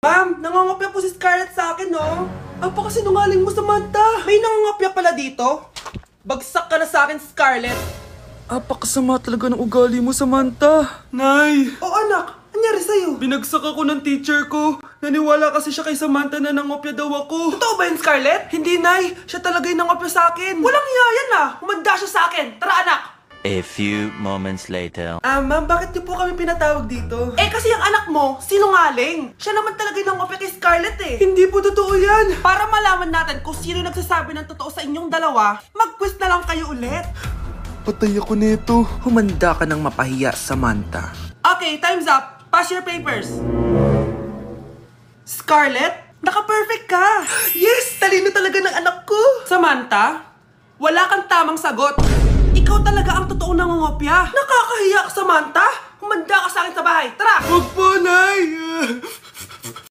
Ma'am, nangangopya po si Scarlett sa akin, no? Apakasinungaling mo, Samantha. May nangangopya pala dito? Bagsak ka na sa akin, Scarlett. Apakasama talaga ng ugali mo, Samantha. Nay! O anak, anyari sa'yo? Binagsak ako ng teacher ko. Naniwala kasi siya kay Samantha na nangopya daw ako. Totoo ba yun, Scarlett? Hindi, Nay. Siya talaga yung nangopya sa akin. Walang iya yan ah. Humanda siya sa akin. Tara, anak. A few moments later. Ma'am, bakit niyo po kami pinatawag dito? Eh, kasi yung anak mo, sinungaling. Siya naman talaga yung nangopya kay Scarlett eh. Hindi po totoo yan. Para malaman natin kung sino nagsasabi ng totoo sa inyong dalawa, mag-quiz na lang kayo ulit. Patay ako nito. Humanda ka ng mapahiya, Samantha. Okay, time's up. Pass your papers. Scarlett, naka-perfect ka. Yes! Talino talaga ng anak ko. Samantha, wala kang tamang sagot. Ikaw talaga ang totoong nangungopya. Nakakahiya ka, Samantha. Humanda ka sa akin sa bahay. Tara! Huwag po, Nay!